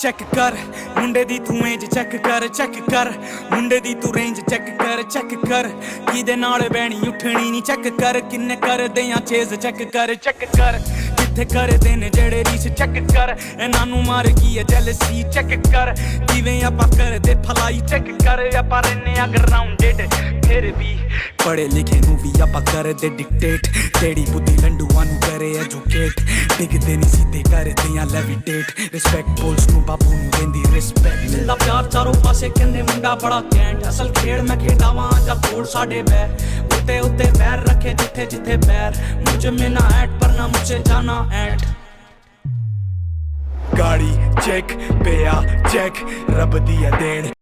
check कर मुंडे दी तू range check कर मुंडे दी तू रेंज चेक कर किदे नाल बैणी उठनी नी चेक कर किन्ने कर दे चेज चेक कर जिथे कर दे ने जेड़े रीस चेक कर इन्हां नू मार की है जेलसी चेक कर किवें आपां कर दे फलाई चेक कर आपां रहने आ ग्राउंडेड फिर भी पढ़े लिखे नू भी आपां कर दे डिक्टेट तेरी बुद्धि लंडूआं नू करे एजुकेट डिगदे नी सीधे कर दियां लेविटेट रिस्पेक्ट पुलिस नू बापू नू देंदी रिस्पेक्ट मिलदा प्यार चारों पासे कहंदे मुंडा बड़ा कैंट असल खेड़ मैं खेडावां जा कोड़ साडे बैर उत्ते उत्ते पैर रखे जिथे जिथे पैर मुझे में ना ऐट पर ना मुझे जाना ऐट गाड़ी चेक पिया चेक रब दी देन